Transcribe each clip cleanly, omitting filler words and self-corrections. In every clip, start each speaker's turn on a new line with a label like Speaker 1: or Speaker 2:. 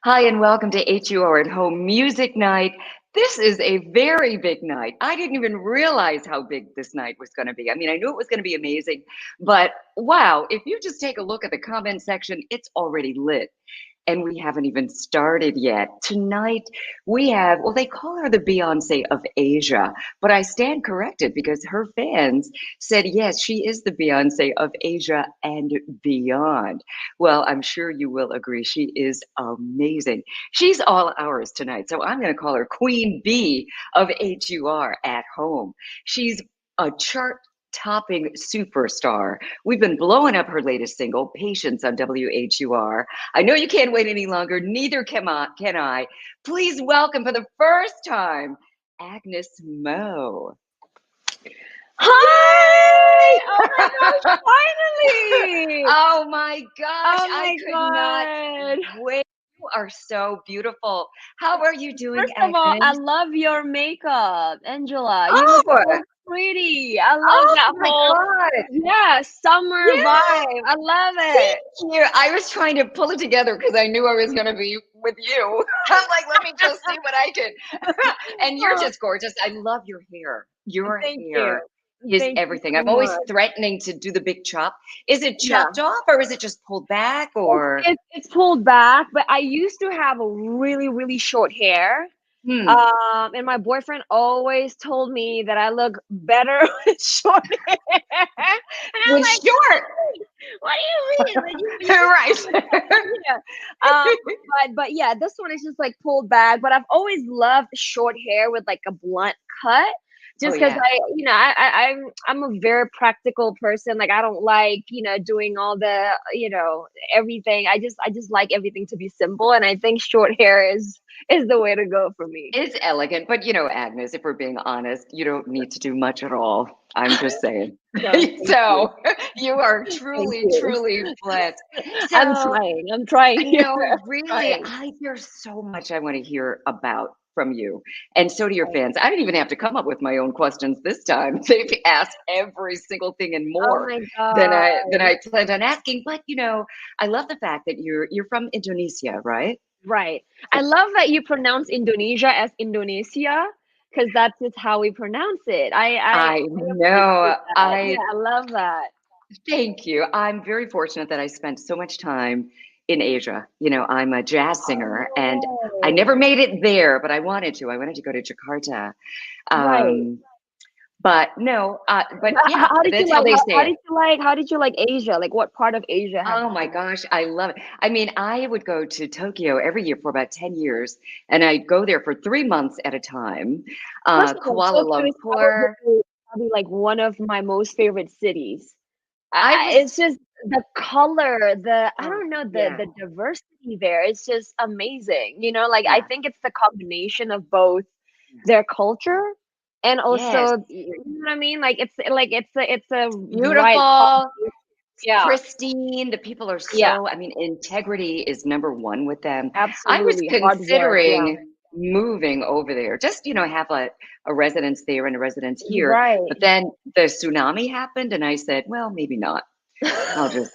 Speaker 1: Hi, and welcome to HUR at Home Music Night. This is a very big night. I didn't even realize how big this night was going to be. I mean, I knew it was going to be amazing, but wow, if you just take a look at the comment section, it's already lit. And we haven't even started yet. Tonight, we have, well, they call her the Beyonce of Asia, but I stand corrected because her fans said, yes, she is the Beyonce of Asia and beyond. Well, I'm sure you will agree. She is amazing. She's all ours tonight. So I'm going to call her Queen Bee of HUR at home. She's a chart topping superstar. We've been blowing up her latest single, Patience, on WHUR. I know you can't wait any longer. Neither can I. Please welcome for the first time, Agnez Mo.
Speaker 2: Hi! Oh my gosh, finally!
Speaker 1: Oh my gosh,
Speaker 2: Oh
Speaker 1: I
Speaker 2: my
Speaker 1: could
Speaker 2: God.
Speaker 1: not wait. You are so beautiful. How are you doing,
Speaker 2: First of all, I
Speaker 1: Agnez?
Speaker 2: love your makeup, Angela. You
Speaker 1: Oh,
Speaker 2: look so pretty. I love
Speaker 1: oh
Speaker 2: that
Speaker 1: my
Speaker 2: whole,
Speaker 1: God.
Speaker 2: yeah, summer
Speaker 1: Yeah.
Speaker 2: vibe. I love
Speaker 1: Thank
Speaker 2: it.
Speaker 1: you. I was trying to pull it together because I knew I was going to be with you. I'm like, let me just see what I can. And you're
Speaker 2: Oh,
Speaker 1: just gorgeous. I love your hair. Your
Speaker 2: thank you.
Speaker 1: hair is
Speaker 2: Thank you
Speaker 1: everything.
Speaker 2: so
Speaker 1: I'm always
Speaker 2: much.
Speaker 1: threatening to do the big chop. Is it
Speaker 2: Yeah.
Speaker 1: chopped off or is it just pulled back
Speaker 2: It's,
Speaker 1: or?
Speaker 2: it's, it's pulled back, but I used to have a really, really short hair.
Speaker 1: Hmm.
Speaker 2: And my boyfriend always told me that I look better with short hair. And I'm
Speaker 1: With
Speaker 2: like,
Speaker 1: short.
Speaker 2: what do you mean? Like, you
Speaker 1: Right.
Speaker 2: yeah. But yeah, this one is just like pulled back. But I've always loved short hair with like a blunt cut.
Speaker 1: Oh,
Speaker 2: Just because
Speaker 1: yeah.
Speaker 2: I'm a very practical person. Like I don't like, doing all the, everything. I just like everything to be simple. And I think short hair is the way to go for me.
Speaker 1: It's elegant, but Agnez, if we're being honest, you don't need to do much at all. I'm just saying.
Speaker 2: No, thank you.
Speaker 1: So you are
Speaker 2: Thank
Speaker 1: truly,
Speaker 2: you.
Speaker 1: truly blessed.
Speaker 2: I'm
Speaker 1: So,
Speaker 2: trying. I'm trying here. I'm
Speaker 1: really,
Speaker 2: trying.
Speaker 1: there's so much I want to hear about from you. And so do your fans. I didn't even have to come up with my own questions this time. They've asked every single thing and
Speaker 2: Oh
Speaker 1: more
Speaker 2: my
Speaker 1: than
Speaker 2: God.
Speaker 1: I planned on asking. But I love the fact that you're from Indonesia, right?
Speaker 2: Right. I love that you pronounce Indonesia as Indonesia because that's just how we pronounce it.
Speaker 1: I
Speaker 2: I
Speaker 1: know.
Speaker 2: appreciate that. Yeah, I love that.
Speaker 1: Thank you. I'm very fortunate that I spent so much time in Asia. I'm a jazz
Speaker 2: Oh
Speaker 1: singer and I
Speaker 2: no
Speaker 1: never
Speaker 2: way.
Speaker 1: made it there, but I wanted to. I wanted to go to Jakarta.
Speaker 2: Right.
Speaker 1: Um, but no, but
Speaker 2: But
Speaker 1: yeah,
Speaker 2: how did you
Speaker 1: that's how
Speaker 2: like
Speaker 1: they say it.
Speaker 2: how did you like Asia? Like what part of Asia have
Speaker 1: Oh my
Speaker 2: you?
Speaker 1: gosh, I love it. I mean, I would go to Tokyo every year for about 10 years, and I'd go there for 3 months at a time.
Speaker 2: First of all,
Speaker 1: Kuala
Speaker 2: Tokyo is
Speaker 1: Lumpur.
Speaker 2: probably like one of my most favorite cities.
Speaker 1: I
Speaker 2: It's
Speaker 1: was,
Speaker 2: just the color, I
Speaker 1: oh,
Speaker 2: don't know,
Speaker 1: yeah,
Speaker 2: the diversity there. It's just amazing. Like I
Speaker 1: yeah,
Speaker 2: think it's the combination of both their culture and
Speaker 1: yes.
Speaker 2: also, you know what I mean? It's a right
Speaker 1: Beautiful.
Speaker 2: combination. Yeah.
Speaker 1: Pristine. The people are
Speaker 2: Yeah.
Speaker 1: so, I mean, integrity is number one with them. I was
Speaker 2: Absolutely. Hard work. Yeah.
Speaker 1: considering moving over there, just, have a residence there and a residence here.
Speaker 2: Right.
Speaker 1: But then the tsunami happened and I said, well, maybe not. I'll just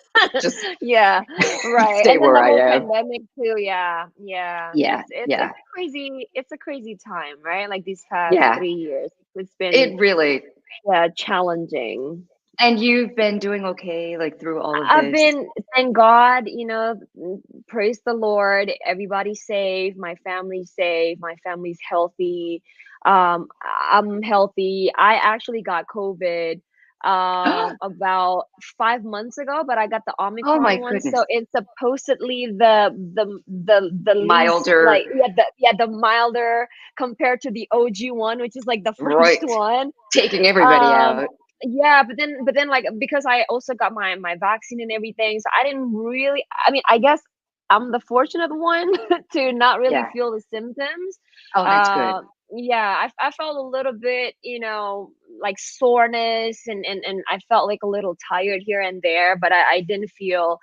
Speaker 2: Yeah, right.
Speaker 1: stay
Speaker 2: And then
Speaker 1: where
Speaker 2: the
Speaker 1: I
Speaker 2: whole
Speaker 1: am.
Speaker 2: pandemic too. Yeah, yeah.
Speaker 1: Yeah,
Speaker 2: It's
Speaker 1: yeah,
Speaker 2: a crazy time, right? Like these past
Speaker 1: yeah.
Speaker 2: 3 years, it's been
Speaker 1: It really,
Speaker 2: challenging.
Speaker 1: and you've been doing okay, like through all of
Speaker 2: I've
Speaker 1: this.
Speaker 2: been, thank God, praise the Lord. Everybody's safe. My family's safe. My family's healthy. I'm healthy. I actually got COVID about 5 months ago, but I got the
Speaker 1: Oh my
Speaker 2: Omicron one. So
Speaker 1: goodness.
Speaker 2: it's supposedly the least, like,
Speaker 1: Milder,
Speaker 2: the milder compared to the OG one, which is like the first
Speaker 1: right.
Speaker 2: one.
Speaker 1: Taking everybody
Speaker 2: Um,
Speaker 1: out.
Speaker 2: yeah, but then like because I also got my vaccine and everything, so I didn't really. I mean, I guess I'm the fortunate one to not really
Speaker 1: Yeah.
Speaker 2: feel the symptoms.
Speaker 1: Oh, that's good.
Speaker 2: Uh, yeah, I felt a little bit, like soreness and I felt like a little tired here and there, but I didn't feel,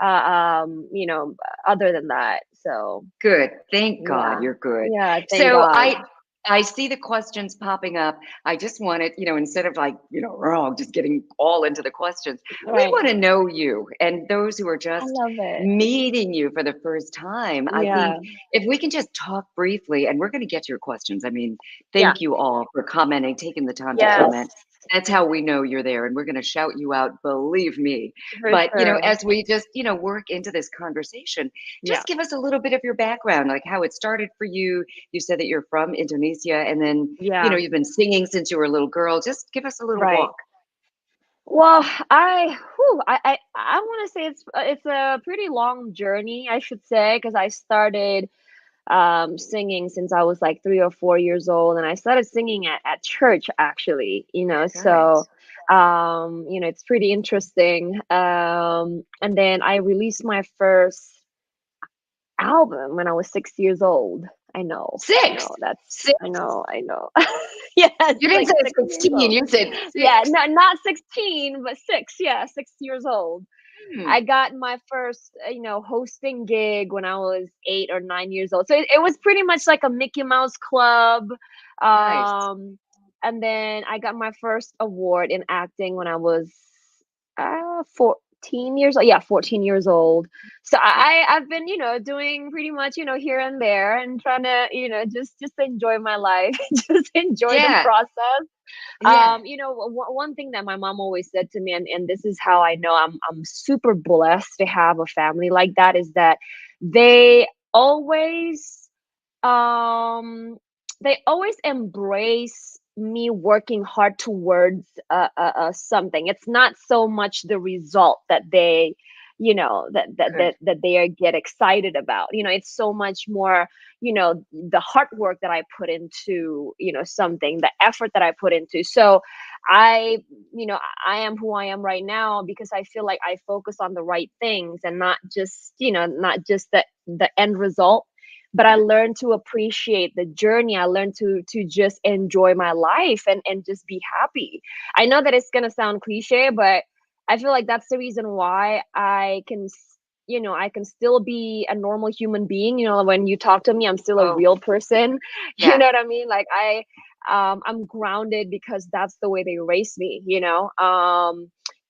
Speaker 2: other than that. So
Speaker 1: Good. Thank God
Speaker 2: yeah,
Speaker 1: you're good.
Speaker 2: yeah, thank
Speaker 1: So
Speaker 2: God.
Speaker 1: I see the questions popping up. I just wanted, instead of like, just getting all into the questions, we
Speaker 2: Right.
Speaker 1: want to know you. And those who are
Speaker 2: I
Speaker 1: just
Speaker 2: love it.
Speaker 1: meeting you for the first time, I think
Speaker 2: Yeah.
Speaker 1: if we can just talk briefly, and we're going to get to your questions. I mean,
Speaker 2: Yeah.
Speaker 1: thank you all for commenting, taking the time to
Speaker 2: Yes.
Speaker 1: comment. That's how we know you're there, and we're going to shout you out, believe me.
Speaker 2: For
Speaker 1: But,
Speaker 2: sure.
Speaker 1: as we just, work into this conversation,
Speaker 2: Yeah.
Speaker 1: just give us a little bit of your background, like how it started for you. You said that you're from Indonesia, and then,
Speaker 2: Yeah.
Speaker 1: you've been singing since you were a little girl. Just give us a little
Speaker 2: Right.
Speaker 1: walk.
Speaker 2: Well, I want to say it's a pretty long journey, I should say, because I started singing since I was like 3 or 4 years old, and I started singing at church actually. So
Speaker 1: Nice.
Speaker 2: it's pretty interesting. And then I released my first album when I was 6 years old. I
Speaker 1: Six.
Speaker 2: know.
Speaker 1: Six.
Speaker 2: I know. Yeah,
Speaker 1: You
Speaker 2: it's
Speaker 1: didn't
Speaker 2: like
Speaker 1: say
Speaker 2: 6 years
Speaker 1: 16,
Speaker 2: old.
Speaker 1: you said
Speaker 2: Yeah,
Speaker 1: six.
Speaker 2: no, not 16, but six. Yeah, 6 years old.
Speaker 1: Hmm,
Speaker 2: I got my first, hosting gig when I was 8 or 9 years old. So it was pretty much like a Mickey Mouse Club.
Speaker 1: nice.
Speaker 2: Um, and then I got my first award in acting when I was 14 years old. Yeah, 14 years old. So I've been, doing pretty much, here and there and trying to, just enjoy my life, just enjoy the
Speaker 1: Yeah,
Speaker 2: process.
Speaker 1: yeah.
Speaker 2: One thing that my mom always said to me, and this is how I know I'm super blessed to have a family like that, is that they always um they always embrace me working hard towards something. It's not so much the result that they
Speaker 1: Good.
Speaker 2: that they get excited about. It's so much more, the hard work that I put into, something, the effort that I put into. So I I am who I am right now because I feel like I focus on the right things and not just the end result, but I learned to appreciate the journey. I learned to just enjoy my life and just be happy. I know that it's going to sound cliche, but I feel like that's the reason why I can still be a normal human being. When you talk to me, I'm still a
Speaker 1: Oh,
Speaker 2: real person. You
Speaker 1: yeah.
Speaker 2: know what I mean? Like I'm grounded because that's the way they raised me,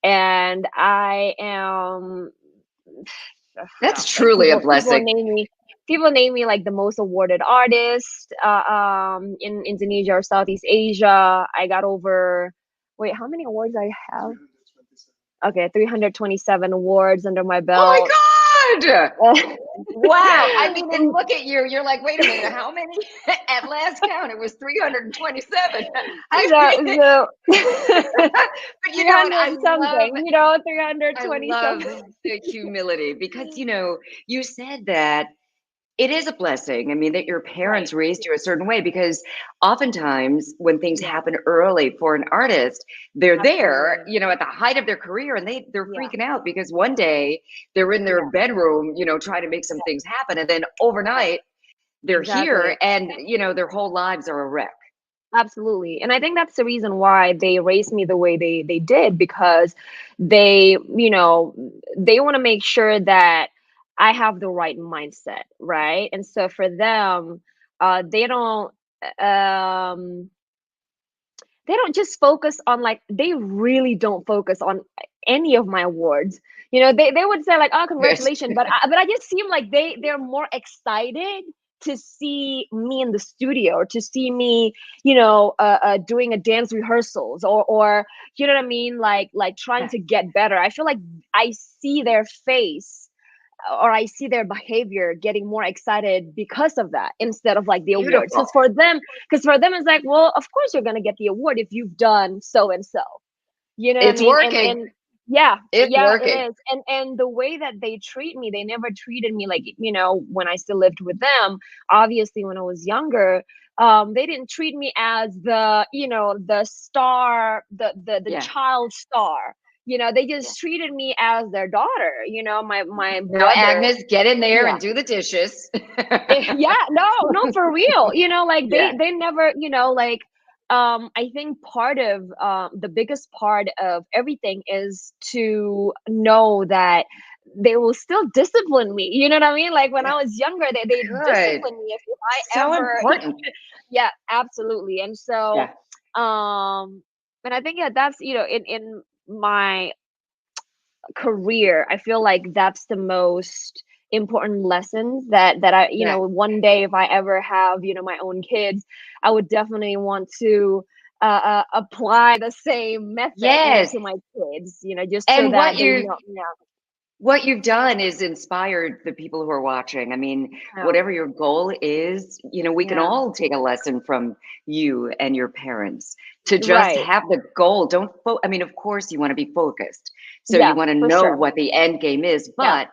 Speaker 2: and I am
Speaker 1: That's
Speaker 2: like
Speaker 1: truly a
Speaker 2: people
Speaker 1: blessing.
Speaker 2: name me like the most awarded artist in Indonesia or Southeast Asia. I got over, wait, how many awards I have? Okay, 327 awards under my
Speaker 1: Oh
Speaker 2: belt.
Speaker 1: my God. Wow. I mean, and
Speaker 2: And
Speaker 1: look at you. You're like, wait a minute, how many? At last count, it was 327. I mean,
Speaker 2: so
Speaker 1: but you know what?
Speaker 2: 300 something,
Speaker 1: I love
Speaker 2: 327.
Speaker 1: the humility because, you said that it is a blessing. I mean, that your
Speaker 2: Right.
Speaker 1: parents raised you a certain way because oftentimes when things
Speaker 2: Yeah,
Speaker 1: happen early for an artist, they're there,
Speaker 2: absolutely.
Speaker 1: at the height of their career and they're
Speaker 2: Yeah,
Speaker 1: freaking out because one day they're in their
Speaker 2: yeah,
Speaker 1: bedroom, trying to make some
Speaker 2: yeah,
Speaker 1: things happen. And then
Speaker 2: yeah,
Speaker 1: overnight they're here
Speaker 2: exactly.
Speaker 1: and, their whole lives are a wreck.
Speaker 2: Absolutely. And I think that's the reason why they raised me the way they did, because they, they want to make sure that I have the right mindset, right? And so for them, they um don't just focus on, like, they really don't focus on any of my awards. They would say like, "Oh,
Speaker 1: Yes.
Speaker 2: congratulations," but I just seem like they're more excited to see me in the studio, or to see me, doing a dance rehearsals, or you know what I mean, like trying
Speaker 1: Yeah.
Speaker 2: to get better. I feel like I see their face, or I see their behavior getting more excited because of that, instead of like the awards.
Speaker 1: Beautiful.
Speaker 2: Because for them it's like, well, of course you're gonna get the award if you've done so and so. You know what I
Speaker 1: It's
Speaker 2: mean? And
Speaker 1: working.
Speaker 2: and yeah,
Speaker 1: It's
Speaker 2: yeah, it
Speaker 1: working.
Speaker 2: is. And the way that they treat me, they never treated me like, when I still lived with them. Obviously, when I was younger, they didn't treat me as the star, the
Speaker 1: Yeah.
Speaker 2: child star. They
Speaker 1: Yeah.
Speaker 2: just treated me as their daughter. My
Speaker 1: Now,
Speaker 2: brother.
Speaker 1: Agnes, get in there
Speaker 2: Yeah.
Speaker 1: and do the dishes.
Speaker 2: Yeah, no, no, for real. Like they
Speaker 1: Yeah.
Speaker 2: they never, like, I think part of the biggest part of everything is to know that they will still discipline me. You know what I mean? Like when
Speaker 1: Yeah.
Speaker 2: I was younger, they
Speaker 1: Good.
Speaker 2: discipline me if I
Speaker 1: So
Speaker 2: ever,
Speaker 1: important.
Speaker 2: yeah, absolutely. And so,
Speaker 1: Yeah.
Speaker 2: and I think yeah, that's in my career, I feel like that's the most important lessons that I,
Speaker 1: Yeah.
Speaker 2: one day if I ever have, my own kids, I would definitely want to apply the same method,
Speaker 1: Yes.
Speaker 2: to my kids, just so
Speaker 1: And
Speaker 2: that they know. Yeah,
Speaker 1: what you've done is inspired the people who are watching. I mean,
Speaker 2: yeah,
Speaker 1: whatever your goal is, we can
Speaker 2: yeah.
Speaker 1: all take a lesson from you and your parents to just
Speaker 2: Right.
Speaker 1: have the goal. Don't I mean, of course you want to be focused. So you
Speaker 2: Yeah,
Speaker 1: want to
Speaker 2: for
Speaker 1: know
Speaker 2: sure.
Speaker 1: what the end game is,
Speaker 2: Yeah,
Speaker 1: but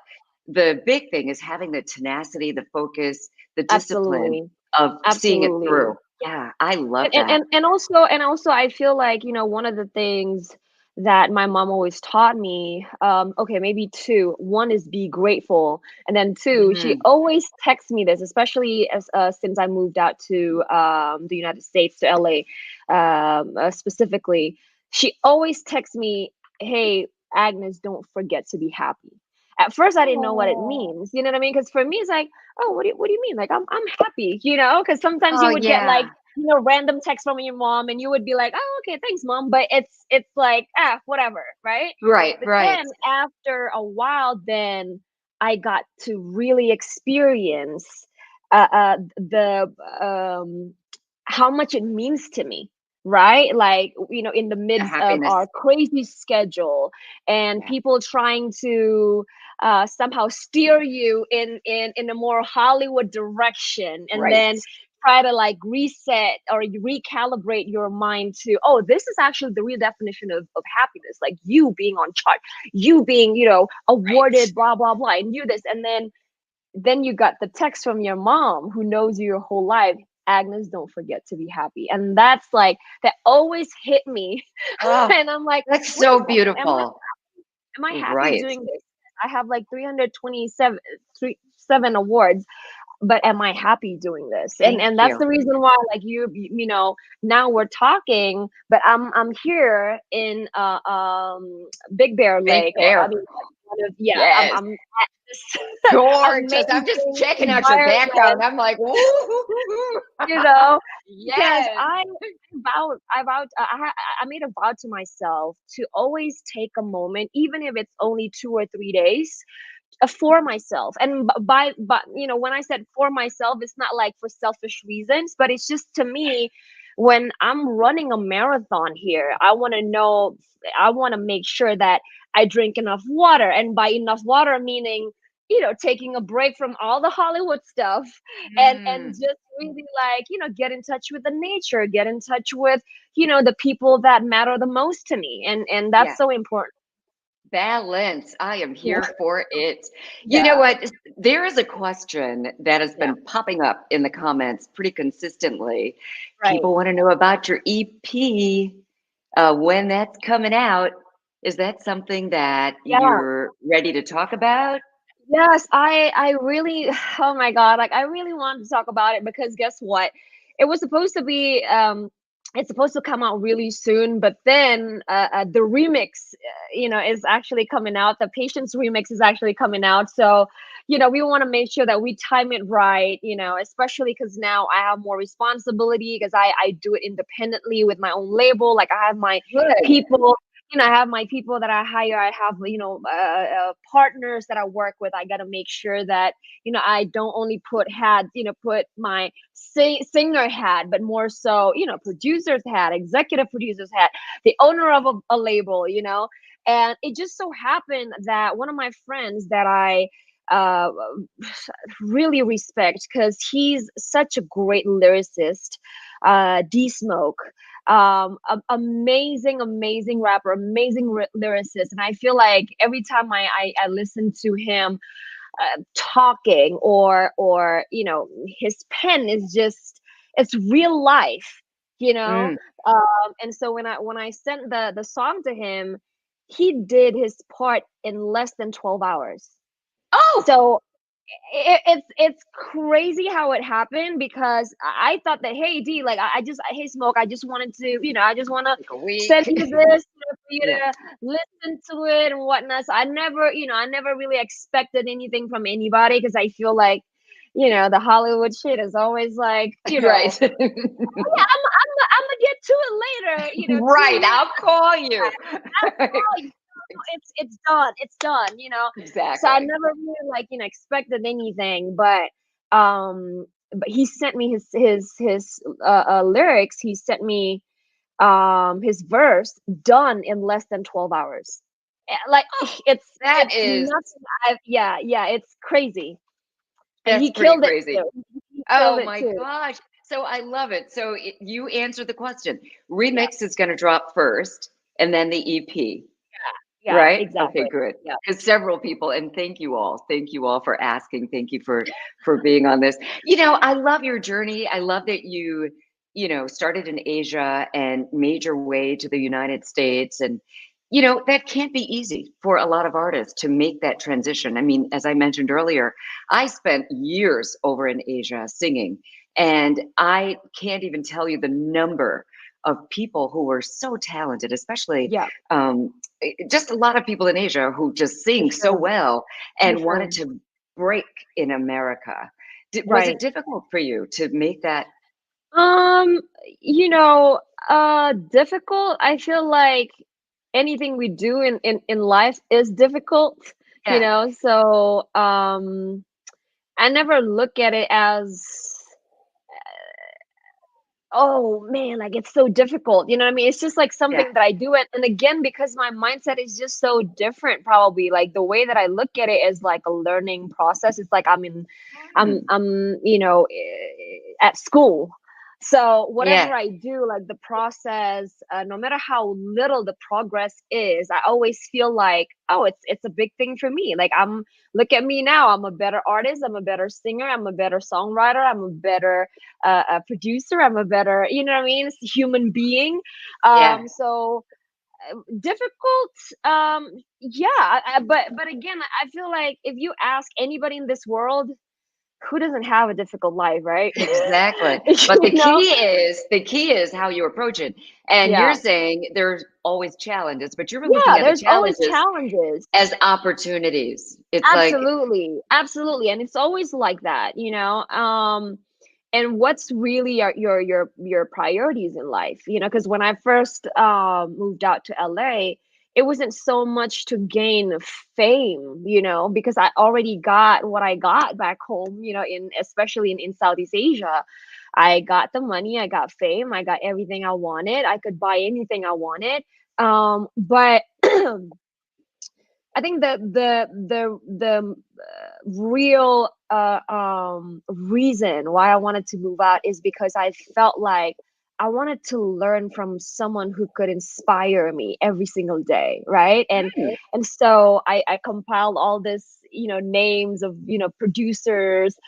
Speaker 1: the big thing is having the tenacity, the focus, the discipline
Speaker 2: absolutely.
Speaker 1: of seeing it
Speaker 2: Absolutely.
Speaker 1: through. Yeah, I love
Speaker 2: And and
Speaker 1: that.
Speaker 2: and and also I feel like, one of the things that my mom always taught me, okay, maybe two. One is be grateful, and then two, she
Speaker 1: Mm,
Speaker 2: always texts me this, especially as since I moved out to the United States to LA, specifically. She always texts me, "Hey, Agnes, don't forget to be happy." At first, I didn't know what it
Speaker 1: oh,
Speaker 2: means. You know what I mean? Because for me, it's like, oh, what do you mean? Like I'm happy, Because sometimes
Speaker 1: oh
Speaker 2: you would get like
Speaker 1: yeah.
Speaker 2: random text from your mom and you would be like, oh, okay, thanks, mom. But it's like, whatever, right?
Speaker 1: Right,
Speaker 2: But
Speaker 1: right.
Speaker 2: then after a while, then I got to really experience the how much it means to me. Right? Like, in the
Speaker 1: The
Speaker 2: midst of
Speaker 1: happiness.
Speaker 2: our crazy schedule and
Speaker 1: Yeah.
Speaker 2: people trying to somehow steer you in a more Hollywood direction, and
Speaker 1: Right.
Speaker 2: then try to like reset or recalibrate your mind to, oh, this is actually the real definition of happiness, like you being on chart, you being
Speaker 1: Right.
Speaker 2: awarded blah blah blah, and you this, and then you got the text from your mom who knows you your whole life. Agnes, don't forget to be happy. And that's like, that always hit me.
Speaker 1: Oh,
Speaker 2: And I'm like,
Speaker 1: that's
Speaker 2: wait a
Speaker 1: so
Speaker 2: second,
Speaker 1: beautiful.
Speaker 2: am I happy
Speaker 1: Right.
Speaker 2: doing this? I have like 327 seven awards, but am I happy doing this? And
Speaker 1: Thank
Speaker 2: and that's
Speaker 1: you.
Speaker 2: the reason why, like, now we're talking, but I'm here in Big Bear
Speaker 1: Big
Speaker 2: Lake, or I
Speaker 1: Bear.
Speaker 2: mean, like, one of, yeah,
Speaker 1: Yes.
Speaker 2: I'm at this
Speaker 1: Gorgeous. I'm just
Speaker 2: amazing
Speaker 1: checking out your background.
Speaker 2: environment,
Speaker 1: I'm like, woo.
Speaker 2: you know, because
Speaker 1: Yes.
Speaker 2: I made a vow to myself to always take a moment, even if it's only 2 or 3 days, for myself. And but when I said for myself, it's not like for selfish reasons, but it's just, to me, when I'm running a marathon here, I want to make sure that I drink enough water. And by enough water, meaning taking a break from all the Hollywood stuff, and
Speaker 1: Mm,
Speaker 2: just really, like, get in touch with the nature, get in touch with the people that matter the most to me, and that's
Speaker 1: yeah.
Speaker 2: so important.
Speaker 1: Balance. I am
Speaker 2: Yeah,
Speaker 1: here for it. You know
Speaker 2: yeah,
Speaker 1: what? There is a question that has
Speaker 2: yeah,
Speaker 1: been popping up in the comments pretty consistently.
Speaker 2: right.
Speaker 1: People want to know about your EP, when that's coming out. Is that something that
Speaker 2: Yeah.
Speaker 1: you're ready to talk about?
Speaker 2: Yes, I really, oh my God, like I really wanted to talk about it because guess what? It was supposed to be it's supposed to come out really soon, but then the remix, is actually coming out. The Patience remix is actually coming out. So, we want to make sure that we time it right, especially because now I have more responsibility because I do it independently with my own label. Like I have my
Speaker 1: Good.
Speaker 2: people, I have my people that I hire. I have, partners that I work with. I got to make sure that, I don't only put my singer hat, but more so, producer's hat, executive producer's hat, the owner of a label, And it just so happened that one of my friends that I uh, really respect, because he's such a great lyricist, D Smoke, amazing rapper, amazing lyricist, and I feel like every time I listen to him talking, or his pen is just, it's real life, you know.
Speaker 1: Mm.
Speaker 2: And so when I sent the song to him, he did his part in less than 12 hours.
Speaker 1: Oh,
Speaker 2: So it's crazy how it happened because I thought that, hey D, like hey Smoke, I just wanted to, I just want to
Speaker 1: Like a
Speaker 2: send
Speaker 1: week.
Speaker 2: you this, for you
Speaker 1: Yeah.
Speaker 2: to listen to it and whatnot. So I never really expected anything from anybody because I feel like, the Hollywood shit is always like,
Speaker 1: Right.
Speaker 2: oh yeah, I'm gonna get to it later,
Speaker 1: Right.
Speaker 2: 2 weeks.
Speaker 1: I'll call you.
Speaker 2: I'll call you. It's done. It's done. So I
Speaker 1: Exactly.
Speaker 2: never really like expected anything, but he sent me his lyrics. He sent me his verse done in less than 12 hours. Like
Speaker 1: Oh, that
Speaker 2: it's
Speaker 1: is
Speaker 2: nothing. Yeah, it's crazy, and
Speaker 1: that's
Speaker 2: he
Speaker 1: pretty
Speaker 2: killed it
Speaker 1: crazy.
Speaker 2: too. He killed
Speaker 1: Oh
Speaker 2: it
Speaker 1: my
Speaker 2: too.
Speaker 1: gosh. So I love it. So you answered the question.
Speaker 2: Yeah,
Speaker 1: Remix is going to drop first and then the EP,
Speaker 2: yeah,
Speaker 1: right? Okay,
Speaker 2: exactly.
Speaker 1: good.
Speaker 2: Yeah.
Speaker 1: Because several people, and thank you all. Thank you all for asking. Thank you for being on this. I love your journey. I love that you started in Asia and made your way to the United States. And that can't be easy for a lot of artists to make that transition. I mean, as I mentioned earlier, I spent years over in Asia singing, and I can't even tell you the number of people who were so talented, especially
Speaker 2: Yeah,
Speaker 1: just a lot of people in Asia who just
Speaker 2: for
Speaker 1: sing so
Speaker 2: sure.
Speaker 1: well
Speaker 2: For
Speaker 1: and
Speaker 2: sure.
Speaker 1: wanted to break in America. Was it
Speaker 2: Right.
Speaker 1: difficult for you to make that?
Speaker 2: Um, you know, difficult. I feel like anything we do in life is difficult,
Speaker 1: Yeah,
Speaker 2: so I never look at it as, oh man, like it's so difficult. You know what I mean? It's just like
Speaker 1: yeah,
Speaker 2: something that I do it. And again, because my mindset is just so different, probably like the way that I look at it is like a learning process. It's like
Speaker 1: mm,
Speaker 2: at school. So
Speaker 1: yeah,
Speaker 2: whatever I do, like the process, no matter how little the progress is, I always feel like, oh, it's a big thing for me. Like look at me now. I'm a better artist. I'm a better singer. I'm a better songwriter. I'm a better a producer. I'm a better, what I mean, human being.
Speaker 1: yeah.
Speaker 2: So difficult. Yeah, but again, I feel like if you ask anybody in this world, who doesn't have a difficult life, right?
Speaker 1: Exactly. But
Speaker 2: you
Speaker 1: the
Speaker 2: know?
Speaker 1: key is how you approach it. And you're
Speaker 2: Yeah,
Speaker 1: saying there's always challenges, but you're looking
Speaker 2: yeah.
Speaker 1: at the
Speaker 2: There's always
Speaker 1: challenges
Speaker 2: challenges.
Speaker 1: as opportunities. It's like,
Speaker 2: Absolutely, absolutely, and it's always like that. And what's really your priorities in life, because when I first moved out to LA, it wasn't so much to gain fame, because I already got what I got back home, in especially in Southeast Asia. I got the money, I got fame, I got everything I wanted, I could buy anything I wanted. But I think the real reason why I wanted to move out is because I felt like I wanted to learn from someone who could inspire me every single day, right? And so I compiled all this, names of, producers,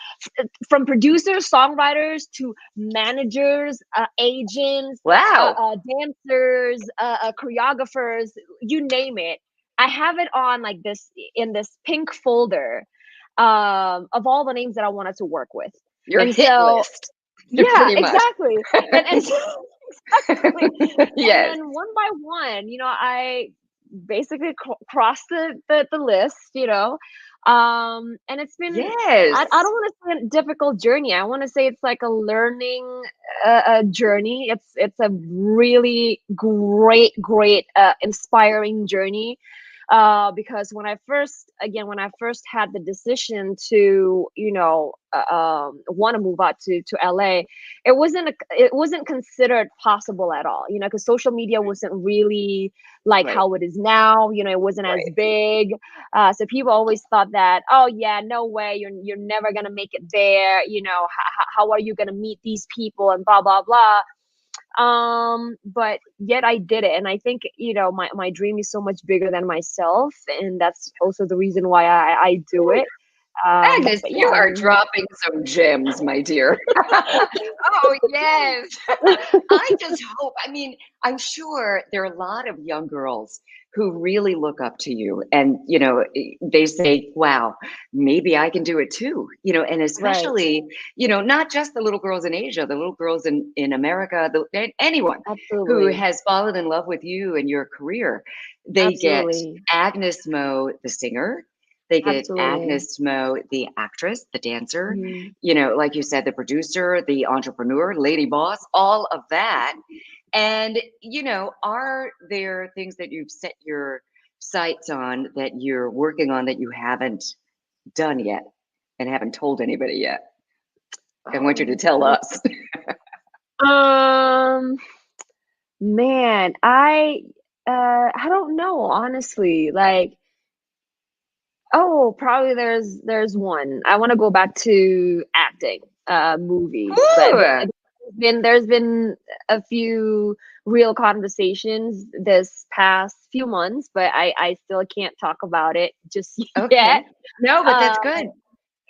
Speaker 2: from producers, songwriters to managers, agents,
Speaker 1: wow.
Speaker 2: dancers, choreographers, you name it. I have it on like this in this pink folder of all the names that I wanted to work with.
Speaker 1: Your
Speaker 2: And
Speaker 1: hit
Speaker 2: so,
Speaker 1: list,
Speaker 2: yeah,
Speaker 1: pretty much.
Speaker 2: exactly. And exactly. And
Speaker 1: Yes.
Speaker 2: then one by one, I basically crossed the list, and it's been, I
Speaker 1: Yes.
Speaker 2: don't want to say a difficult journey. I want to say it's like a learning journey. It's a really great inspiring journey, because when I first had the decision to, want to move out to LA, it wasn't considered possible at all, because social media wasn't really like
Speaker 1: Right.
Speaker 2: how it is now. It wasn't as
Speaker 1: Right.
Speaker 2: big. So people always thought that, oh yeah, no way, you're never gonna make it there. How are you gonna meet these people and blah blah blah. But yet I did it, and I think, my dream is so much bigger than myself, and that's also the reason why I do it.
Speaker 1: Agnes,
Speaker 2: But
Speaker 1: you
Speaker 2: yeah,
Speaker 1: are dropping some gems, my dear. Oh, yes. I just hope, I mean, I'm sure there are a lot of young girls who really look up to you and, they say, wow, maybe I can do it too, and
Speaker 2: right.
Speaker 1: especially, not just the little girls in Asia, the little girls in America, anyone who
Speaker 2: Absolutely.
Speaker 1: has fallen in love with you and your career, they get
Speaker 2: Absolutely.
Speaker 1: Agnes Mo, the singer. They get
Speaker 2: Absolutely.
Speaker 1: Agnez Mo, the actress, the dancer,
Speaker 2: Mhm.
Speaker 1: like you said, the producer, the entrepreneur, lady boss, all of that. And, are there things that you've set your sights on that you're working on that you haven't done yet and haven't told anybody yet? I want you to tell
Speaker 2: Good.
Speaker 1: us.
Speaker 2: Um, Man, I don't know, honestly. Like, oh, probably there's one. I want to go back to acting, movies, but
Speaker 1: Ooh,
Speaker 2: there's been a few real conversations this past few months, but I still can't talk about it just yet.
Speaker 1: okay. No, but
Speaker 2: Um,
Speaker 1: that's good.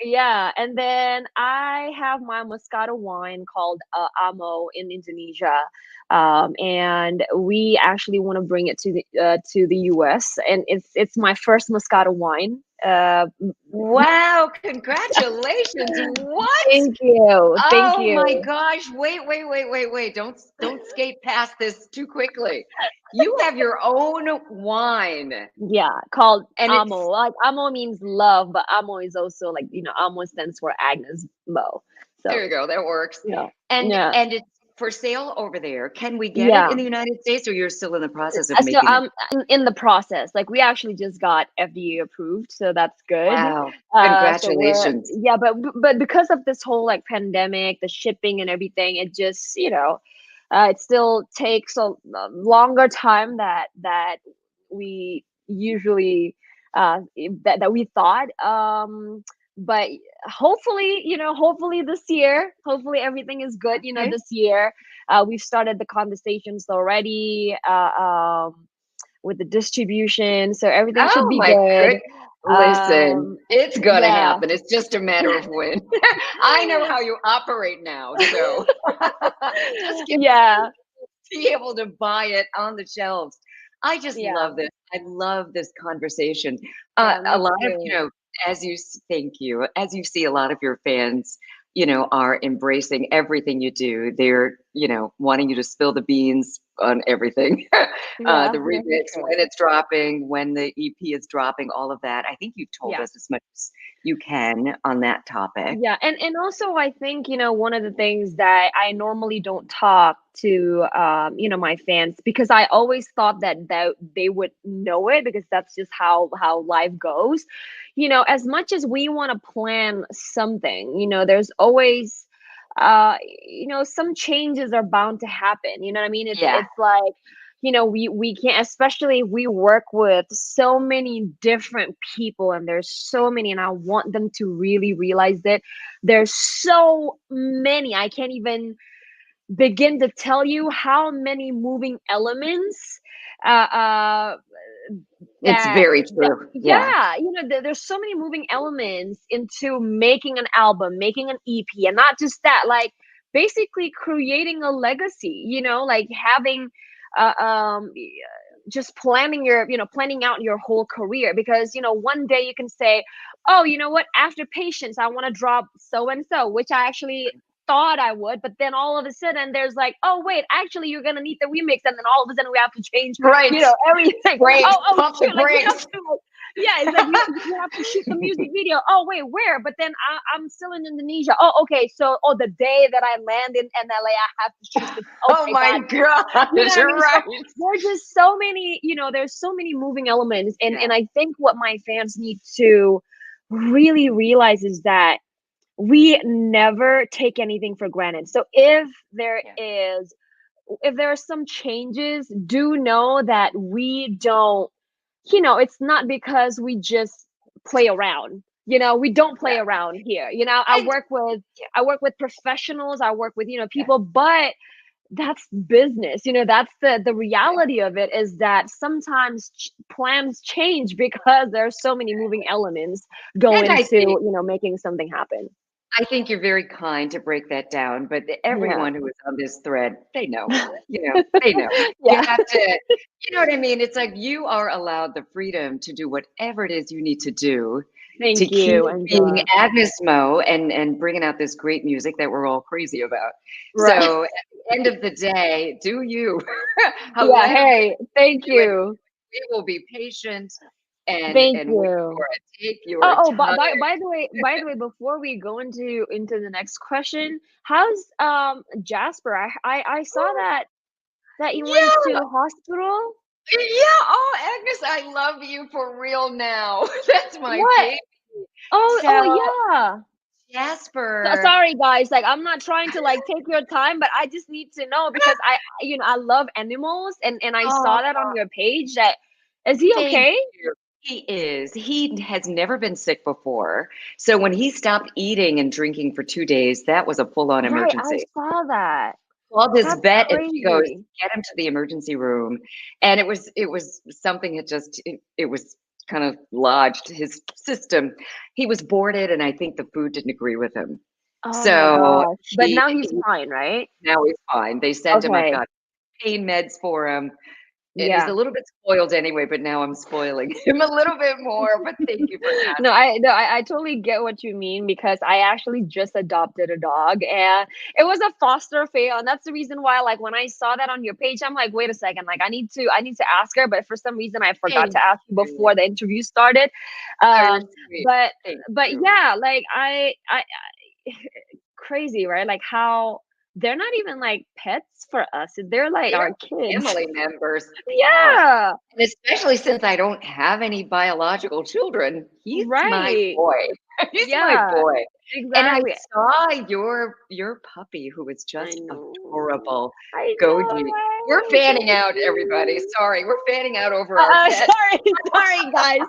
Speaker 2: yeah, and then I have my Moscato wine called Amo in Indonesia, and we actually want to bring it to the U.S. and it's my first Moscato wine.
Speaker 1: Wow, congratulations. What?
Speaker 2: Thank you, thank
Speaker 1: Oh my
Speaker 2: you.
Speaker 1: gosh. Wait, wait, wait, wait, wait. Don't skate past this too quickly. You have your own wine.
Speaker 2: Yeah, called
Speaker 1: And
Speaker 2: Amo.
Speaker 1: it's
Speaker 2: Like Amo means love, but Amo is also like Amo stands for Agnez Mo.
Speaker 1: there
Speaker 2: So
Speaker 1: you go, that works.
Speaker 2: yeah,
Speaker 1: And
Speaker 2: yeah,
Speaker 1: and it's for sale over there. Can we get it
Speaker 2: yeah.
Speaker 1: in the United States or you're still in the process of
Speaker 2: So
Speaker 1: making it?
Speaker 2: I'm in the process. Like we actually just got FDA approved, so that's good.
Speaker 1: Wow.
Speaker 2: So we're
Speaker 1: Congratulations.
Speaker 2: yeah, but because of this whole like pandemic, the shipping and everything, it just it still takes a longer time that we usually that we thought. But hopefully this year, hopefully everything is good.
Speaker 1: Okay.
Speaker 2: This year, we've started the conversations already. With the distribution, so everything should
Speaker 1: Oh
Speaker 2: be
Speaker 1: my
Speaker 2: good.
Speaker 1: good. Listen,
Speaker 2: Um,
Speaker 1: it's gonna
Speaker 2: yeah,
Speaker 1: happen. It's just a matter of when. I know how you operate now, so just give
Speaker 2: yeah,
Speaker 1: be able to buy it on the shelves. I just
Speaker 2: yeah,
Speaker 1: love this. I love this conversation.
Speaker 2: yeah.
Speaker 1: A
Speaker 2: Me
Speaker 1: lot of,
Speaker 2: too.
Speaker 1: thank you. As you see, a lot of your fans, are embracing everything you do. They're, wanting you to spill the beans on everything.
Speaker 2: Yeah,
Speaker 1: The
Speaker 2: yeah, for
Speaker 1: remix,
Speaker 2: sure.
Speaker 1: when it's dropping, when the EP is dropping, all of that. I think you've told
Speaker 2: Yeah.
Speaker 1: us as much as you can on that topic.
Speaker 2: Yeah, and also I think, one of the things that I normally don't talk to my fans, because I always thought that they would know it because that's just how life goes. As much as we want to plan something, there's always some changes are bound to happen. You know what I mean? It's
Speaker 1: Yeah.
Speaker 2: it's like we can't, especially if we work with so many different people, and there's so many, and I want them to really realize that there's so many. I can't even begin to tell you how many moving elements uh, uh
Speaker 1: It's
Speaker 2: that
Speaker 1: very
Speaker 2: that
Speaker 1: true. Yeah.
Speaker 2: yeah, there's so many moving elements into making an album, making an EP, and not just that, like basically creating a legacy, like having just planning out your whole career, because one day you can say, oh, you know what, after Patience I want to drop so and so, which I actually thought I would, but then all of a sudden there's like, oh wait, actually you're gonna need the remix, and then all of a sudden we have to change,
Speaker 1: Right.
Speaker 2: everything.
Speaker 1: Brakes,
Speaker 2: Oh
Speaker 1: pump the
Speaker 2: shoot, like we have
Speaker 1: brakes.
Speaker 2: to, like, yeah, it's like we have to shoot the music video. Oh wait, where? But then I'm still in Indonesia. Oh, okay, so the day that I land in LA, I have to shoot the.
Speaker 1: Oh
Speaker 2: Okay,
Speaker 1: my
Speaker 2: got you. You know
Speaker 1: gosh,
Speaker 2: what I
Speaker 1: you're
Speaker 2: mean? So
Speaker 1: right.
Speaker 2: there's just so many, there's so many moving elements, and
Speaker 1: Yeah,
Speaker 2: I think what my fans need to really realize is that we never take anything for granted. So
Speaker 1: yeah,
Speaker 2: if there are some changes, do know that we don't, it's not because we just play around. We don't play
Speaker 1: yeah.
Speaker 2: around here. I
Speaker 1: And
Speaker 2: work with
Speaker 1: yeah,
Speaker 2: professionals, I work with,
Speaker 1: yeah,
Speaker 2: people, but that's business. That's the reality of it, is that sometimes plans change because there's so many moving elements go
Speaker 1: And
Speaker 2: into, making something happen.
Speaker 1: I think you're very kind to break that down, but
Speaker 2: Yeah.
Speaker 1: everyone who is on this thread, they know, they know. You
Speaker 2: Yeah.
Speaker 1: have to, you know what I mean? It's like you are allowed the freedom to do whatever it is you need to do to
Speaker 2: Thank
Speaker 1: keep
Speaker 2: you,
Speaker 1: being
Speaker 2: Angela.
Speaker 1: Agnez Mo and bringing out this great music that we're all crazy about.
Speaker 2: Right.
Speaker 1: So at the end of the day, do you.
Speaker 2: Yeah.
Speaker 1: However
Speaker 2: Hey, thank
Speaker 1: you do it,
Speaker 2: you.
Speaker 1: we will be patient
Speaker 2: Thank
Speaker 1: and wait for
Speaker 2: you.
Speaker 1: it. Take
Speaker 2: Oh,
Speaker 1: your
Speaker 2: oh,
Speaker 1: time.
Speaker 2: by the way, before we go into the next question, how's Jasper? I saw that you went
Speaker 1: Yeah.
Speaker 2: to hospital.
Speaker 1: Yeah, oh, Agnes, I love you for real now. That's my
Speaker 2: What?
Speaker 1: baby.
Speaker 2: Oh,
Speaker 1: So,
Speaker 2: yeah.
Speaker 1: Jasper,
Speaker 2: Sorry, guys. Like, I'm not trying to like take your time, but I just need to know because I love animals, and I
Speaker 1: oh,
Speaker 2: saw that on your page. That is he
Speaker 1: thank
Speaker 2: okay?
Speaker 1: you. He is. He has never been sick before. So when he stopped eating and drinking for 2 days, that was a full-on
Speaker 2: Right, I
Speaker 1: emergency.
Speaker 2: saw that.
Speaker 1: Called his
Speaker 2: That's
Speaker 1: vet and she goes,
Speaker 2: crazy.
Speaker 1: "Get him to the emergency room." And it was something that just it was kind of lodged his system. He was boarded and I think the food didn't agree with him.
Speaker 2: Oh my
Speaker 1: So
Speaker 2: gosh. But
Speaker 1: he
Speaker 2: now he's fine, right?
Speaker 1: now he's fine. They sent him, I've
Speaker 2: Okay.
Speaker 1: got pain meds for him, and he's a
Speaker 2: Yeah.
Speaker 1: little bit spoiled anyway, but now I'm spoiling him a little bit more, but thank you for
Speaker 2: No, I totally get what you mean because I actually just adopted a dog and it was a foster fail. And that's the reason why, like, when I saw that on your page, I'm like, wait a second, like I need to ask her, but for some reason I forgot
Speaker 1: thank
Speaker 2: to ask you
Speaker 1: you.
Speaker 2: before the interview started.
Speaker 1: Oh, you're
Speaker 2: Um,
Speaker 1: sweet.
Speaker 2: but
Speaker 1: Thank
Speaker 2: but
Speaker 1: you.
Speaker 2: yeah, like I crazy, right? Like how they're not even like pets for us. They're like
Speaker 1: They're
Speaker 2: our kids.
Speaker 1: family members. They are.
Speaker 2: Yeah,
Speaker 1: And especially since I don't have any biological children, he's my
Speaker 2: right.
Speaker 1: boy. He's my
Speaker 2: Yeah,
Speaker 1: boy. And I
Speaker 2: exactly.
Speaker 1: saw your puppy who was
Speaker 2: I
Speaker 1: just
Speaker 2: know.
Speaker 1: adorable.
Speaker 2: I know,
Speaker 1: Goji. We're
Speaker 2: right?
Speaker 1: fanning
Speaker 2: So
Speaker 1: out, everybody.
Speaker 2: cute.
Speaker 1: Sorry, we're fanning out over our pet.
Speaker 2: Sorry, sorry, guys.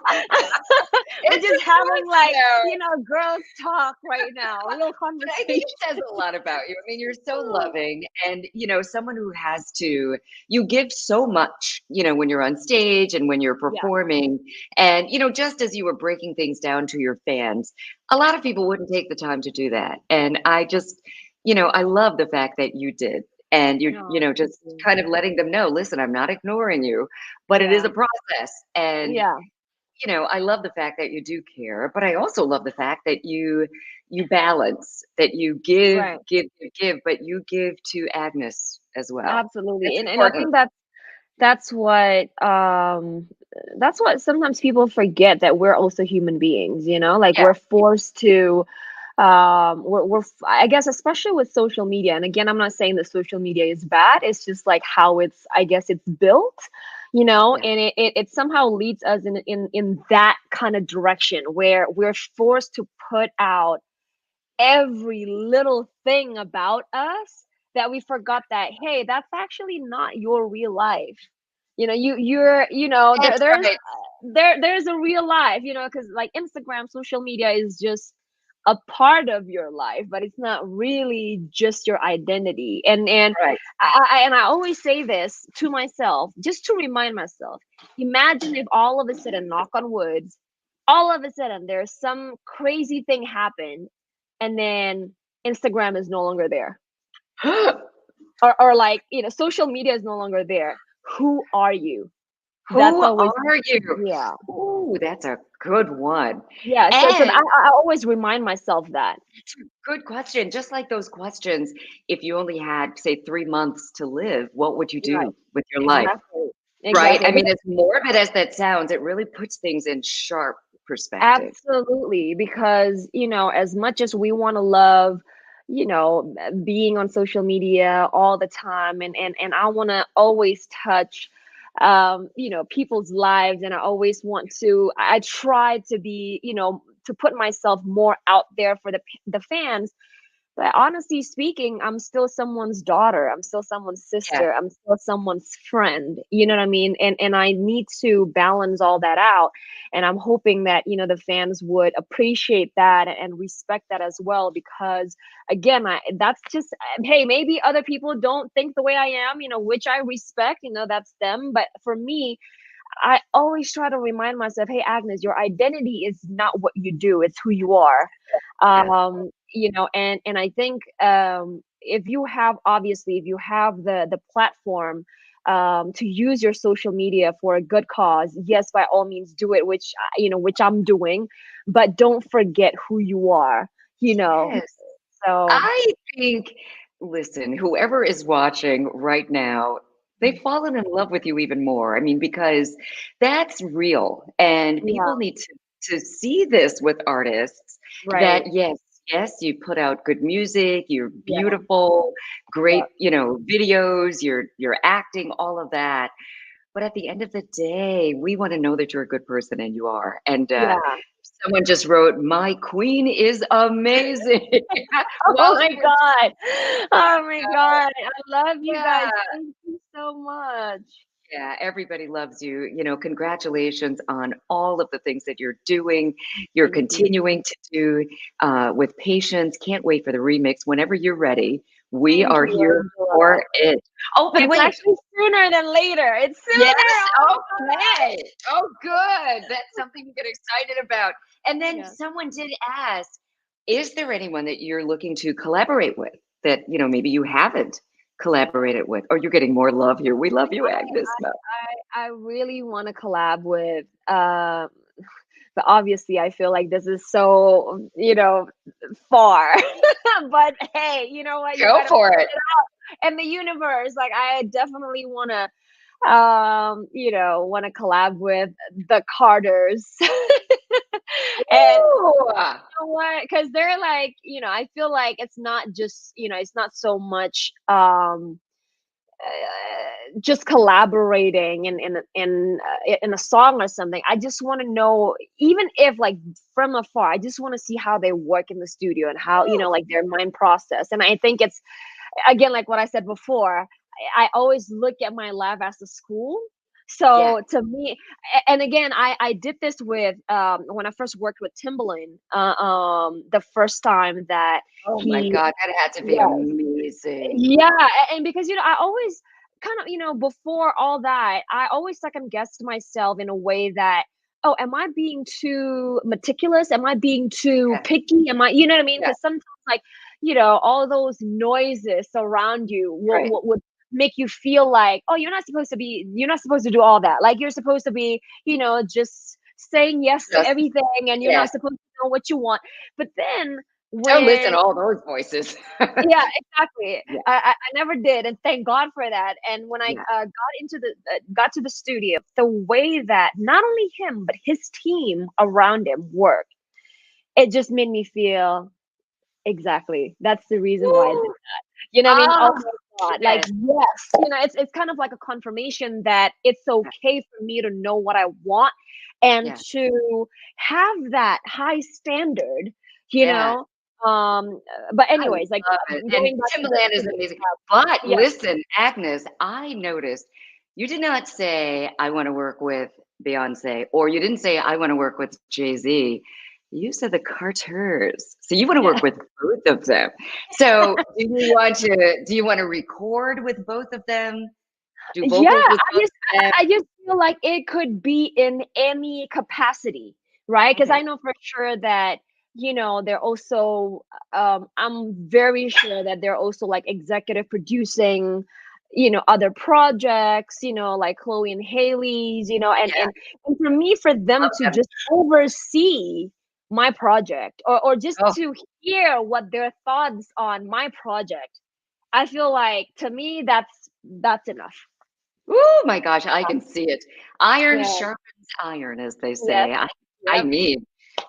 Speaker 2: We're
Speaker 1: It's
Speaker 2: just
Speaker 1: just
Speaker 2: having
Speaker 1: fun
Speaker 2: like,
Speaker 1: though.
Speaker 2: girls talk right now, real
Speaker 1: But I think
Speaker 2: conversation.
Speaker 1: it says a lot about you. I mean, you're so loving and, someone who has to you give so much, when you're on stage and when you're
Speaker 2: Yeah,
Speaker 1: performing. And, just as you were breaking things down to your fans, a lot of people wouldn't take the time to do that. And I just, I love the fact that you did. And you're,
Speaker 2: no, thank
Speaker 1: just
Speaker 2: you.
Speaker 1: kind of letting them know, listen, I'm not ignoring you, but it is
Speaker 2: Yeah,
Speaker 1: a process. And
Speaker 2: yeah,
Speaker 1: I love the fact that you do care, but I also love the fact that you balance, that you give,
Speaker 2: right.
Speaker 1: give, give, give, but you give to Agnes as well.
Speaker 2: Absolutely.
Speaker 1: That's
Speaker 2: And I
Speaker 1: important.
Speaker 2: think that's what sometimes people forget, that we're also human beings, like
Speaker 1: Yeah,
Speaker 2: we're forced to I guess, especially with social media, and again, I'm not saying that social media is bad, it's just like how it's, I guess, it's built,
Speaker 1: yeah.
Speaker 2: and it somehow leads us in that kind of direction where we're forced to put out every little thing about us, that we forgot that, hey, that's actually not your real life. You're
Speaker 1: That's right.
Speaker 2: there's a real life, because like Instagram, social media is just a part of your life, but it's not really just your identity. And
Speaker 1: Right.
Speaker 2: I always say this to myself, just to remind myself, imagine if all of a sudden, knock on wood, all of a sudden there's some crazy thing happen, and then Instagram is no longer there, or like, social media is no longer there. Who are you? That's
Speaker 1: Who
Speaker 2: always,
Speaker 1: are you?
Speaker 2: yeah,
Speaker 1: Ooh, that's a good one.
Speaker 2: yeah. So
Speaker 1: And
Speaker 2: I always remind myself that.
Speaker 1: it's a good question. Just like those questions, if you only had, say, 3 months to live, what would you
Speaker 2: Right.
Speaker 1: do with your life?
Speaker 2: Exactly.
Speaker 1: Right?
Speaker 2: Exactly.
Speaker 1: I mean, as morbid as that sounds, it really puts things in sharp perspective.
Speaker 2: Absolutely, because as much as we want to love, being on social media all the time, and I want to always touch, people's lives, and I always want to. I try to be, to put myself more out there for the fans. But honestly speaking, I'm still someone's daughter. I'm still someone's
Speaker 1: Yeah.
Speaker 2: sister. I'm still someone's friend. You know what I mean? And I need to balance all that out. And I'm hoping that, the fans would appreciate that and respect that as well. Because again, that's just, hey, maybe other people don't think the way I am, which I respect, that's them. But for me, I always try to remind myself, hey, Agnes, your identity is not what you do, it's who you are.
Speaker 1: Yeah.
Speaker 2: And I think if you have, obviously, if you have the platform to use your social media for a good cause, yes, by all means do it, which I'm doing, but don't forget who you are, you know.
Speaker 1: Yes.
Speaker 2: So
Speaker 1: I think, listen, whoever is watching right now, they've fallen in love with you even more. I mean, because that's real, and
Speaker 2: yeah,
Speaker 1: people need to see this with artists that
Speaker 2: right.
Speaker 1: yes, you put out good music, you're
Speaker 2: Yeah,
Speaker 1: beautiful,
Speaker 2: yeah,
Speaker 1: great, videos, you're acting, all of that. But at the end of the day, we want to know that you're a good person, and you are. And
Speaker 2: yeah.
Speaker 1: someone just wrote, "My queen is amazing."
Speaker 2: Oh
Speaker 1: Well,
Speaker 2: my God. Oh my God. I love you guys.
Speaker 1: yeah,
Speaker 2: Thank you so much.
Speaker 1: yeah, everybody loves you. Congratulations on all of the things that you're doing. You're
Speaker 2: Thank you.
Speaker 1: continuing to do with patience. Can't wait for the remix. Whenever you're ready, we
Speaker 2: Thank
Speaker 1: are
Speaker 2: you,
Speaker 1: here
Speaker 2: Angela.
Speaker 1: for it. Oh, and
Speaker 2: It's
Speaker 1: wait.
Speaker 2: actually sooner than later. It's
Speaker 1: Yes.
Speaker 2: sooner. Oh
Speaker 1: Okay. Oh, good. That's something to get excited about. And
Speaker 2: my
Speaker 1: then
Speaker 2: God.
Speaker 1: someone did ask, is there anyone that you're looking to collaborate with that, maybe you haven't collaborated with, or you're getting more love here? We love you, Agnes Mo.
Speaker 2: I really want to collab with but obviously I feel like this is so, far. But hey, you know what? You
Speaker 1: Go
Speaker 2: gotta
Speaker 1: for it.
Speaker 2: in the universe. Like I definitely wanna want to collab with the Carters. And
Speaker 1: Ooh.
Speaker 2: know what? Because they're like, I feel like it's not just, it's not so much just collaborating in a song or something. I just want to know, even if like from afar, I just want to see how they work in the studio and how, like their mind process. And I think it's, again, like what I said before, I always look at my lab as a school.
Speaker 1: Yeah.
Speaker 2: So to me, and again, I did this with when I first worked with Timbaland, the first time that
Speaker 1: Oh my
Speaker 2: he,
Speaker 1: God, that had to be
Speaker 2: yeah,
Speaker 1: amazing.
Speaker 2: yeah, and because I always kind of, before all that, I always second guessed myself in a way that, oh, am I being too meticulous? Am I being too
Speaker 1: Yeah.
Speaker 2: picky? Am I, you know what I mean?
Speaker 1: Yeah.
Speaker 2: Because sometimes, like, all those noises around you
Speaker 1: Right.
Speaker 2: would make you feel like, oh, you're not supposed to do all that. Like, you're supposed to be, just saying yes to
Speaker 1: Just,
Speaker 2: everything, and you're
Speaker 1: yeah.
Speaker 2: not supposed to know what you want. But then
Speaker 1: Don't listen
Speaker 2: when
Speaker 1: to all those voices.
Speaker 2: yeah, exactly.
Speaker 1: Yeah.
Speaker 2: I never did, and thank God for that. And when I
Speaker 1: Yeah.
Speaker 2: got to the studio, the way that not only him but his team around him worked, it just made me feel exactly. That's the reason why I did
Speaker 1: Woo.
Speaker 2: that. You know what I mean? Oh
Speaker 1: Ah,
Speaker 2: my God! Like
Speaker 1: yes.
Speaker 2: yes, it's kind of like a confirmation that it's
Speaker 1: Yeah.
Speaker 2: okay for me to know what I want and
Speaker 1: Yeah.
Speaker 2: to have that high standard. You
Speaker 1: Yeah.
Speaker 2: know, but
Speaker 1: I
Speaker 2: anyways, like
Speaker 1: love it. And
Speaker 2: going back to the
Speaker 1: Timbaland
Speaker 2: to
Speaker 1: is
Speaker 2: the
Speaker 1: amazing. But
Speaker 2: yeah.
Speaker 1: listen, Agnes, I noticed you did not say, I want to work with Beyonce, or you didn't say, I want to work with Jay-Z. You said the Carters. So you want to
Speaker 2: Yeah.
Speaker 1: work with both of them. So do you want to record with both of them? Do
Speaker 2: Yeah,
Speaker 1: vocals with
Speaker 2: I
Speaker 1: both
Speaker 2: just
Speaker 1: of them?
Speaker 2: I just feel like it could be in any capacity, right? Because I
Speaker 1: Okay.
Speaker 2: know for sure that, they're also I'm very sure that they're also like executive producing, other projects, like Chloe and Haley's,
Speaker 1: Yeah.
Speaker 2: and for me, for them
Speaker 1: Love
Speaker 2: to
Speaker 1: them.
Speaker 2: just oversee my project, or just
Speaker 1: Oh,
Speaker 2: to hear what their thoughts on my project, I feel like to me that's enough.
Speaker 1: oh my gosh, I can see it. Iron
Speaker 2: Yeah.
Speaker 1: sharpens iron, as they
Speaker 2: Yes.
Speaker 1: say. I
Speaker 2: Yep.
Speaker 1: mean,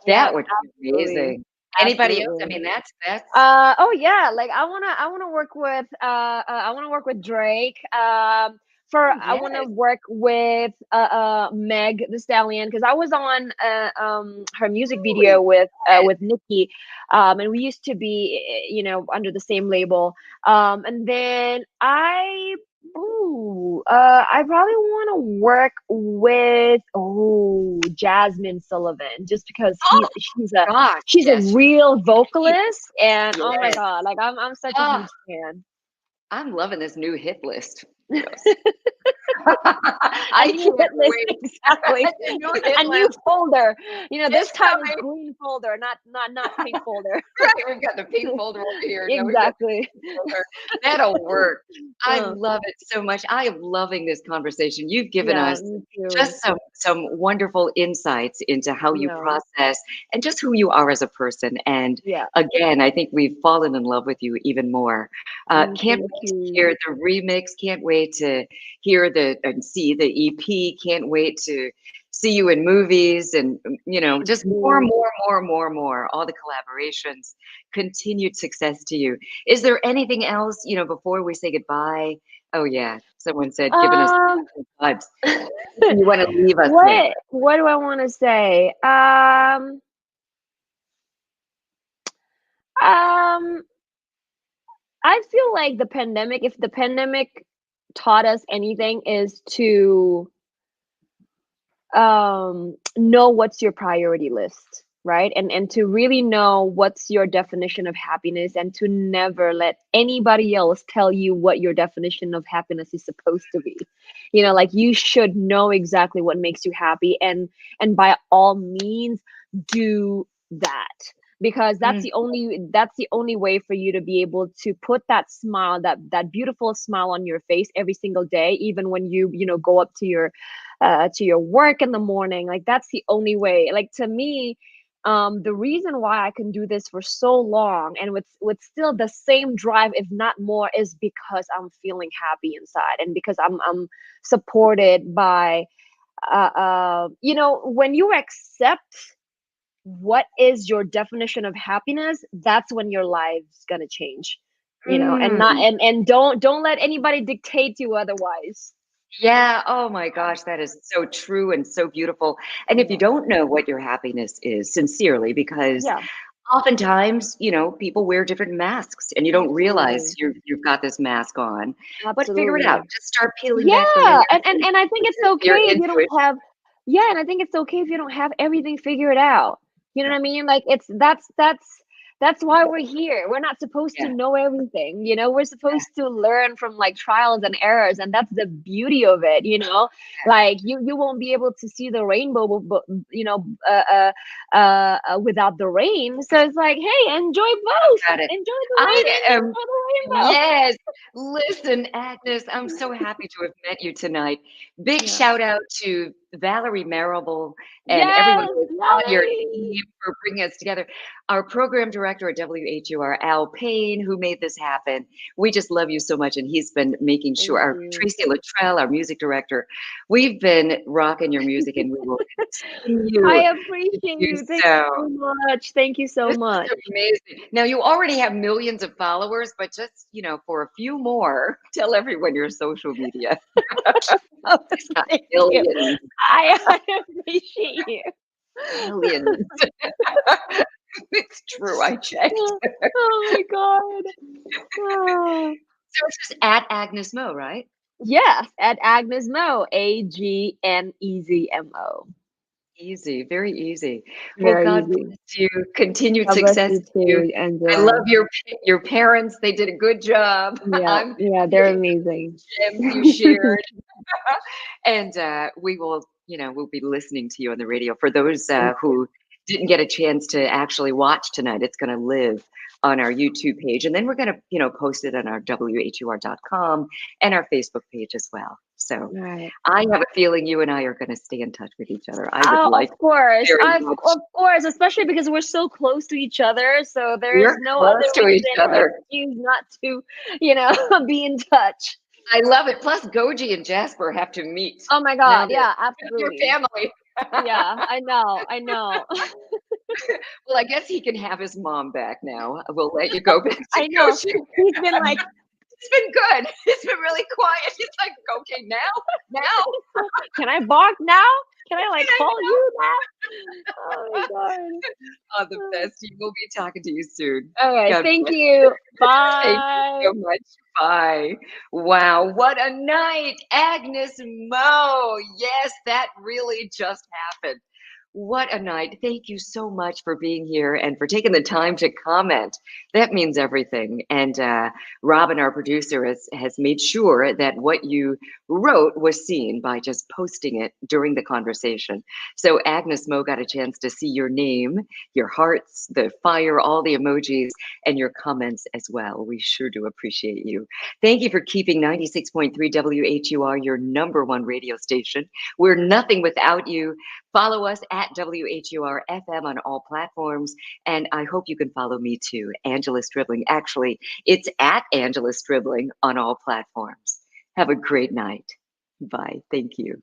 Speaker 1: that
Speaker 2: Yep.
Speaker 1: would be
Speaker 2: Absolutely.
Speaker 1: amazing. Anybody else? I
Speaker 2: Absolutely.
Speaker 1: mean, that's
Speaker 2: Oh yeah, like I wanna work with Drake. for
Speaker 1: Oh,
Speaker 2: I want to
Speaker 1: yes.
Speaker 2: work with Meg the Stallion, because I was on her music
Speaker 1: Really?
Speaker 2: video with Nikki, and we used to be under the same label, and then I probably want to work with Jasmine Sullivan, just because
Speaker 1: Oh, gosh.
Speaker 2: she's a
Speaker 1: Yes.
Speaker 2: real vocalist, and oh my
Speaker 1: Yes.
Speaker 2: god, like I'm such a
Speaker 1: Oh,
Speaker 2: huge fan.
Speaker 1: I'm loving this new hit list. Yes.
Speaker 2: A
Speaker 1: I
Speaker 2: new
Speaker 1: can't
Speaker 2: hit list,
Speaker 1: wait.
Speaker 2: exactly.
Speaker 1: The new hit
Speaker 2: A new
Speaker 1: list
Speaker 2: folder.
Speaker 1: is
Speaker 2: This time it's
Speaker 1: coming.
Speaker 2: green folder, not pink folder.
Speaker 1: Right, we've got the pink folder over here. No, we've got the
Speaker 2: Exactly.
Speaker 1: green folder. That'll work. I
Speaker 2: Uh,
Speaker 1: love it so much. I am loving this conversation. You've given
Speaker 2: yeah,
Speaker 1: us
Speaker 2: me too.
Speaker 1: just some wonderful insights into how you
Speaker 2: Yeah,
Speaker 1: process and just who you are as a person. And
Speaker 2: yeah.
Speaker 1: again, I think we've fallen in love with you even more. Can't
Speaker 2: Thank
Speaker 1: wait to
Speaker 2: you.
Speaker 1: hear the remix. Can't wait to hear the and see the EP. Can't wait to see you in movies and
Speaker 2: Thank
Speaker 1: just more,
Speaker 2: you.
Speaker 1: more, more, more, more. All the collaborations. Continued success to you. Is there anything else, before we say goodbye? Oh yeah, someone said giving us
Speaker 2: Um,
Speaker 1: vibes. Anything you want to leave us with?
Speaker 2: what do I want to say? Um, I feel like if the pandemic taught us anything, is to know what's your priority list, right? And to really know what's your definition of happiness, and to never let anybody else tell you what your definition of happiness is supposed to be. Like, you should know exactly what makes you happy, and by all means do that, because
Speaker 1: Mm,
Speaker 2: that's the only way for you to be able to put that smile, that beautiful smile on your face every single day, even when you go up to your work in the morning. Like, that's the only way. Like, to me, the reason why I can do this for so long, and with still the same drive, if not more, is because I'm feeling happy inside, and because I'm supported by when you accept what is your definition of happiness, that's when your life's gonna change. And not
Speaker 1: mm.
Speaker 2: and don't let anybody dictate you otherwise.
Speaker 1: Yeah. Oh my gosh, that is so true and so beautiful. And if you
Speaker 2: Yeah.
Speaker 1: don't know what your happiness is, sincerely, because
Speaker 2: Yeah,
Speaker 1: oftentimes, people wear different masks and you don't realize
Speaker 2: absolutely.
Speaker 1: you've got this mask on. But figure it out.
Speaker 2: Absolutely.
Speaker 1: Just start peeling back the
Speaker 2: Yeah,
Speaker 1: layers
Speaker 2: and I think it's
Speaker 1: listen to your
Speaker 2: okay if you don't
Speaker 1: intuition.
Speaker 2: have yeah, and I think it's okay if you don't have everything figured out. You know
Speaker 1: Yeah.
Speaker 2: what I mean? Like, that's why we're here. We're not supposed to
Speaker 1: Yeah.
Speaker 2: know everything. We're supposed to learn from, like, trials and errors, and that's the beauty of it. Like, you won't be able to see the rainbow, but without the rain. So it's like, hey, enjoy both.
Speaker 1: Got it.
Speaker 2: Enjoy the rain
Speaker 1: I
Speaker 2: and
Speaker 1: am
Speaker 2: enjoy the rainbow.
Speaker 1: Yes. Listen, Agnes, I'm so happy to have met you tonight. Big
Speaker 2: Yeah.
Speaker 1: shout out to Valerie Marable and everyone
Speaker 2: Yes,
Speaker 1: who is on your
Speaker 2: Valerie.
Speaker 1: team for bringing us together. Our program director at WHUR, Al Payne, who made this happen. We just love you so much, and he's been making sure.
Speaker 2: Thank
Speaker 1: Our
Speaker 2: you.
Speaker 1: Tracy Luttrell, our music director, we've been rocking your music, and we will continue
Speaker 2: I
Speaker 1: to
Speaker 2: appreciate
Speaker 1: do
Speaker 2: you. Thank
Speaker 1: so.
Speaker 2: you so much. Thank you so
Speaker 1: This
Speaker 2: much.
Speaker 1: is amazing. Now you already have millions of followers, but just, for a few more, tell everyone your social media.
Speaker 2: Oh,
Speaker 1: It's not
Speaker 2: thank you.
Speaker 1: millions,
Speaker 2: I appreciate you.
Speaker 1: millions. It's true, I checked.
Speaker 2: Oh my God. Oh.
Speaker 1: So it's just at Agnes Mo, right?
Speaker 2: Yes, at Agnez Mo, AGNEZMO.
Speaker 1: Easy, very easy. Well,
Speaker 2: Very
Speaker 1: God
Speaker 2: easy.
Speaker 1: bless you. Continued
Speaker 2: God bless
Speaker 1: success
Speaker 2: you
Speaker 1: to you.
Speaker 2: too,
Speaker 1: I love
Speaker 2: Angela.
Speaker 1: your parents. They did a good job.
Speaker 2: Yeah,
Speaker 1: I'm
Speaker 2: yeah, they're
Speaker 1: taking
Speaker 2: amazing.
Speaker 1: gems you shared. And we will, we'll be listening to you on the radio. For those
Speaker 2: Thank you.
Speaker 1: who didn't get a chance to actually watch tonight, it's going to live on our YouTube page. And then we're going to, post it on our WHUR.com and our Facebook page as well. So
Speaker 2: All right.
Speaker 1: I have a feeling you and I are going to stay in touch with each other. I would
Speaker 2: Oh,
Speaker 1: like very much.
Speaker 2: of course, especially because we're so close to each other. So there is
Speaker 1: We're
Speaker 2: no other
Speaker 1: close to each
Speaker 2: reason or
Speaker 1: other.
Speaker 2: excuse not to, be in touch.
Speaker 1: I love it. Plus, Goji and Jasper have to meet.
Speaker 2: Oh my
Speaker 1: Now
Speaker 2: God.
Speaker 1: they're
Speaker 2: Yeah,
Speaker 1: your
Speaker 2: absolutely.
Speaker 1: family.
Speaker 2: Yeah, I know. I know.
Speaker 1: Well, I guess he can have his mom back now. We'll let you go back to
Speaker 2: I know.
Speaker 1: Goji.
Speaker 2: He's been like
Speaker 1: It's been good. It's been really quiet. It's like, okay, now.
Speaker 2: Can I bark now? Can I like
Speaker 1: I
Speaker 2: call
Speaker 1: know.
Speaker 2: you now? Oh my god.
Speaker 1: All the best. We'll be talking to you soon.
Speaker 2: All right.
Speaker 1: God
Speaker 2: Thank
Speaker 1: bless.
Speaker 2: you.
Speaker 1: Thank you so
Speaker 2: Bye.
Speaker 1: much. Bye. Wow, what a night. Agnez Mo. Yes, that really just happened. What a night. Thank you so much for being here and for taking the time to comment. That means everything. And Robin, our producer, has made sure that what you wrote was seen by just posting it during the conversation. So Agnez Mo got a chance to see your name, your hearts, the fire, all the emojis, and your comments as well. We sure do appreciate you. Thank you for keeping 96.3 WHUR your #1 radio station. We're nothing without you. Follow us at WHUR-FM on all platforms. And I hope you can follow me too, Angela Stribling. Actually, it's at Angela Stribling on all platforms. Have a great night. Bye. Thank you.